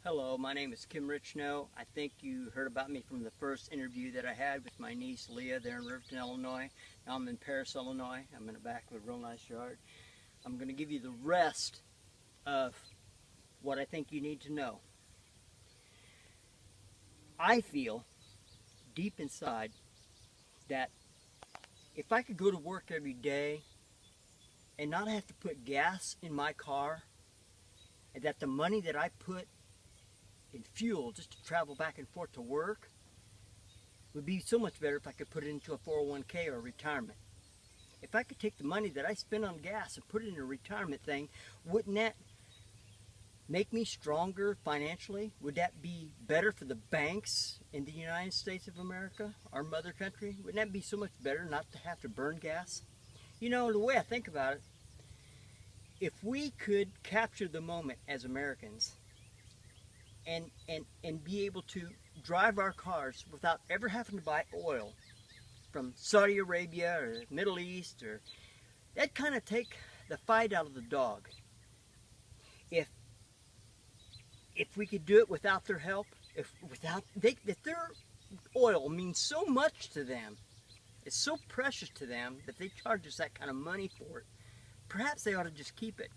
Hello, my name is Kim Richno. I think you heard about me from the first interview that I had with my niece Leah there in Riverton, Illinois. Now I'm in Paris, Illinois. I'm in the back of a real nice yard. I'm going to give you the rest of what I think you need to know. I feel deep inside that if I could go to work every day and not have to put gas in my car, and that the money that I put in fuel just to travel back and forth to work would be so much better if I could put it into a 401k or a retirement. If I could take the money that I spend on gas and put it in a retirement thing, wouldn't that make me stronger financially? Would that be better for the banks in the United States of America, our mother country? Wouldn't that be so much better not to have to burn gas? You know, the way I think about it, if we could capture the moment as Americans and be able to drive our cars without ever having to buy oil from Saudi Arabia or the Middle East, or that'd kind of take the fight out of the dog. If we could do it without their help, if their oil means so much to them, it's so precious to them that they charge us that kind of money for it, perhaps they ought to just keep it.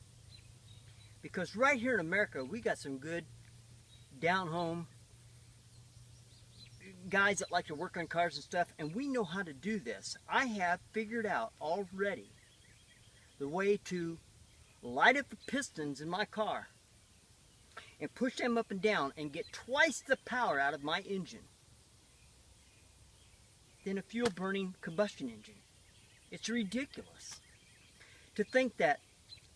Because right here in America, we got some good down home guys that like to work on cars and stuff, and we know how to do this. I have figured out already the way to light up the pistons in my car and push them up and down and get twice the power out of my engine than a fuel burning combustion engine. It's ridiculous to think that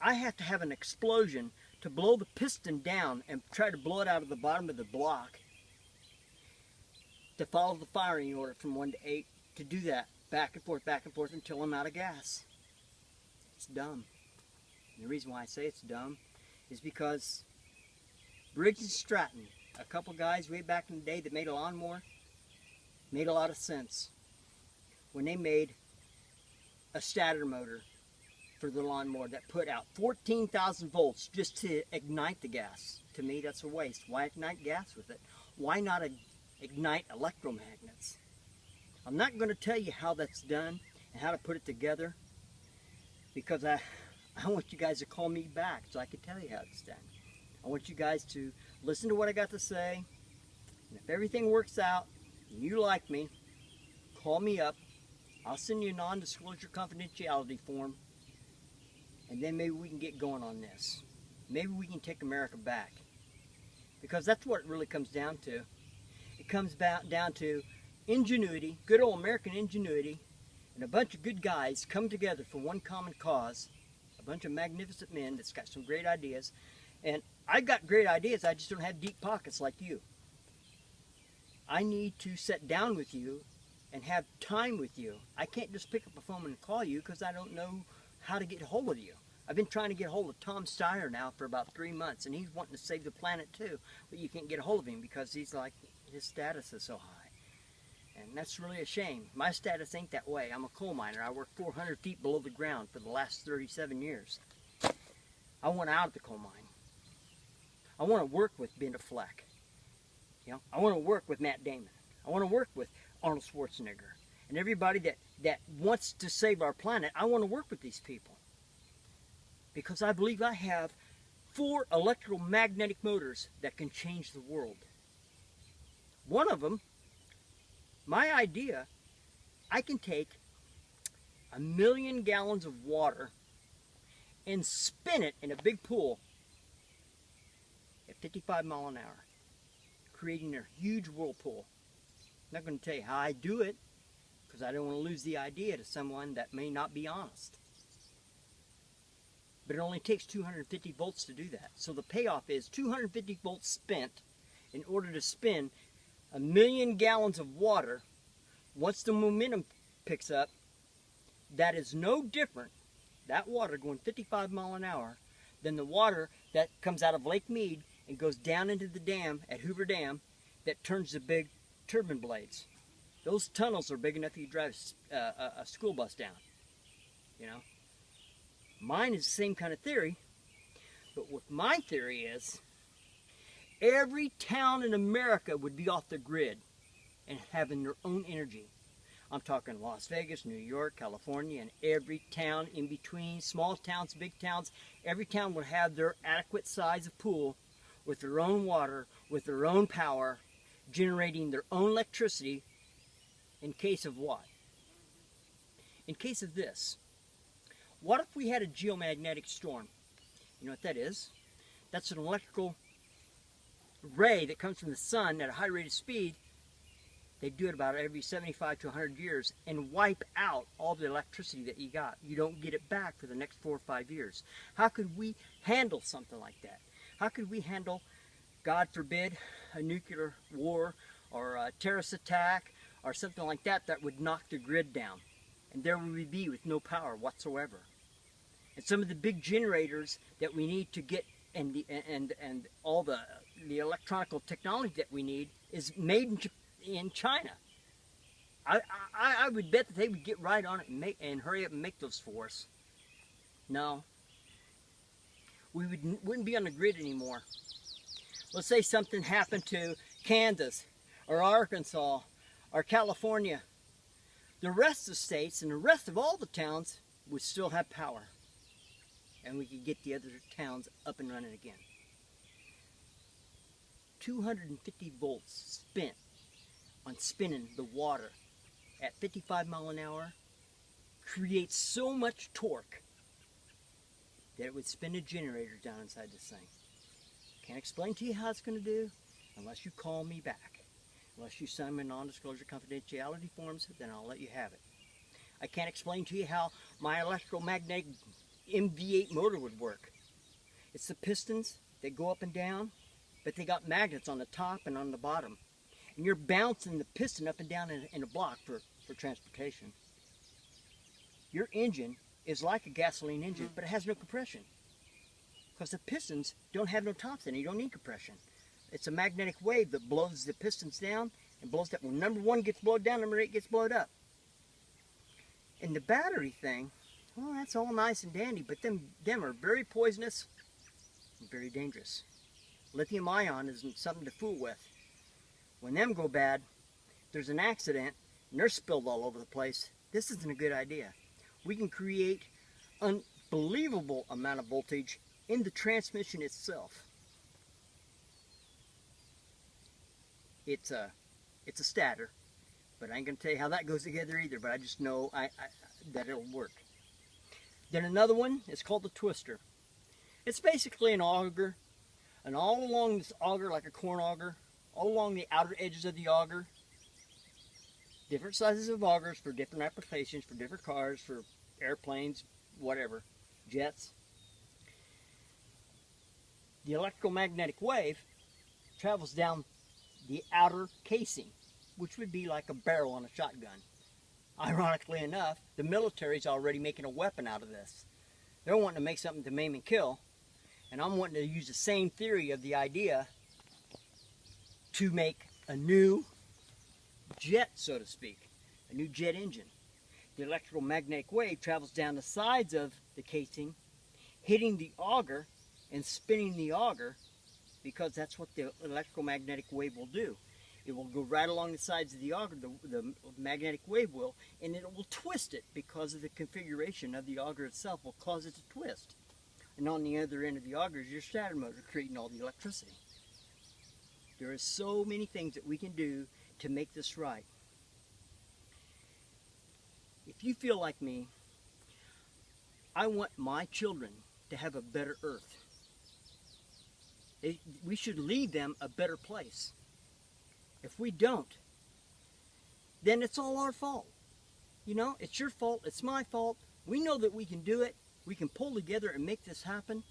I have to have an explosion to blow the piston down and try to blow it out of the bottom of the block to follow the firing order from 1 to 8, to do that back and forth until I'm out of gas. It's dumb. And the reason why I say it's dumb is because Briggs and Stratton, a couple guys way back in the day that made a lawnmower, made a lot of sense when they made a stator motor for the lawnmower that put out 14,000 volts just to ignite the gas. To me, that's a waste. Why ignite gas with it? Why not ignite electromagnets? I'm not going to tell you how that's done and how to put it together, because I want you guys to call me back so I can tell you how it's done. I want you guys to listen to what I got to say, and if everything works out and you like me, call me up. I'll send you a non-disclosure confidentiality form, and then maybe we can get going on this. Maybe we can take America back, because that's what it really comes down to. It comes down to ingenuity, good old American ingenuity, and a bunch of good guys come together for one common cause, a bunch of magnificent men that's got some great ideas. And I've got great ideas, I just don't have deep pockets like you. I need to sit down with you and have time with you. I can't just pick up a phone and call you because I don't know how to get a hold of you. I've been trying to get a hold of Tom Steyer now for about 3 months, and he's wanting to save the planet too, but you can't get a hold of him because he's like, his status is so high. And that's really a shame. My status ain't that way. I'm a coal miner. I work 400 feet below the ground for the last 37 years. I want out of the coal mine. I want to work with Ben Fleck. You know, I want to work with Matt Damon. I want to work with Arnold Schwarzenegger. And everybody that wants to save our planet, I want to work with these people. Because I believe I have 4 electromagnetic motors that can change the world. One of them, my idea, I can take 1 million gallons of water and spin it in a big pool at 55 miles an hour, creating a huge whirlpool. I'm not going to tell you how I do it, because I don't want to lose the idea to someone that may not be honest. But it only takes 250 volts to do that. So the payoff is 250 volts spent in order to spin 1 million gallons of water. Once the momentum picks up, that is no different, that water going 55 miles an hour, than the water that comes out of Lake Mead and goes down into the dam at Hoover Dam that turns the big turbine blades. Those tunnels are big enough you drive a school bus down, you know. Mine is the same kind of theory, but what my theory is every town in America would be off the grid and having their own energy. I'm talking Las Vegas, New York, California, and every town in between, small towns, big towns. Every town would have their adequate size of pool with their own water, with their own power, generating their own electricity. In case of what? In case of this. What if we had a geomagnetic storm? You know what that is? That's an electrical ray that comes from the sun at a high rate of speed. They do it about every 75 to 100 years and wipe out all the electricity that you got. You don't get it back for the next 4 or 5 years. How could we handle something like that? How could we handle, God forbid, a nuclear war or a terrorist attack or something like that that would knock the grid down? And there we would be with no power whatsoever. And some of the big generators that we need to get and all the electronic technology that we need is made in China. I would bet that they would get right on it and hurry up and make those for us. No. We wouldn't be on the grid anymore. Let's say something happened to Kansas or Arkansas or California. The rest of the states and the rest of all the towns would still have power. And we could get the other towns up and running again. 250 volts spent on spinning the water at 55 miles an hour creates so much torque that it would spin a generator down inside this thing. Can't explain to you how it's going to do unless you call me back. Unless you sign my non-disclosure confidentiality forms, then I'll let you have it. I can't explain to you how my electromagnetic MV8 motor would work. It's the pistons that go up and down, but they got magnets on the top and on the bottom. And you're bouncing the piston up and down in a block for transportation. Your engine is like a gasoline engine, but it has no compression. Because the pistons don't have no tops in it. You don't need compression. It's a magnetic wave that blows the pistons down and blows that. When number 1 gets blown down, number 8 gets blown up. And the battery thing, well, that's all nice and dandy, but them are very poisonous and very dangerous. Lithium ion isn't something to fool with. When them go bad, there's an accident and they're spilled all over the place. This isn't a good idea. We can create unbelievable amount of voltage in the transmission itself. It's a stator, but I ain't gonna tell you how that goes together either, but I just know that it'll work. Then another one is called the twister. It's basically an auger, and all along this auger, like a corn auger, all along the outer edges of the auger, different sizes of augers for different applications, for different cars, for airplanes, whatever, jets. The electromagnetic wave travels down the outer casing, which would be like a barrel on a shotgun. Ironically enough, the military's already making a weapon out of this. They're wanting to make something to maim and kill, and I'm wanting to use the same theory of the idea to make a new jet, so to speak, a new jet engine. The electromagnetic wave travels down the sides of the casing, hitting the auger and spinning the auger, because that's what the electromagnetic wave will do. It will go right along the sides of the auger, the magnetic wave will, and it will twist it because of the configuration of the auger itself will cause it to twist. And on the other end of the auger is your stator motor creating all the electricity. There are so many things that we can do to make this right. If you feel like me, I want my children to have a better earth. We should leave them a better place. If we don't, then it's all our fault. You know, it's your fault, it's my fault. We know that we can do it. We can pull together and make this happen.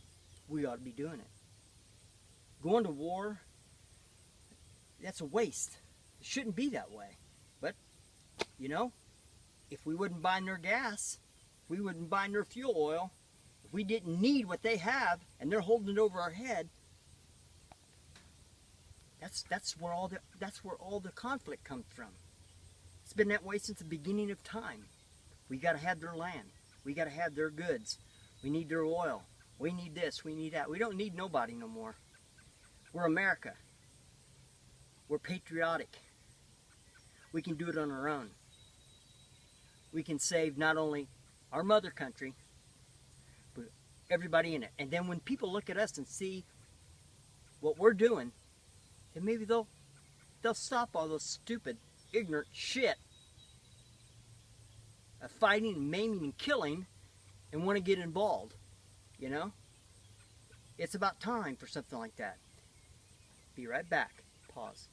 We ought to be doing it. Going to war, that's a waste. It shouldn't be that way. But, you know, if we wouldn't buy their gas, if we wouldn't buy their fuel oil, if we didn't need what they have and they're holding it over our head, that's where all the conflict comes from. It's been that way since the beginning of time. We got to have their land. We got to have their goods. We need their oil. We need this. We need that. We don't need nobody no more. We're America. We're patriotic. We can do it on our own. We can save not only our mother country, but everybody in it. And then when people look at us and see what we're doing, then maybe they'll stop all those stupid, ignorant shit of fighting and maiming and killing and want to get involved. You know? It's about time for something like that. Be right back. Pause.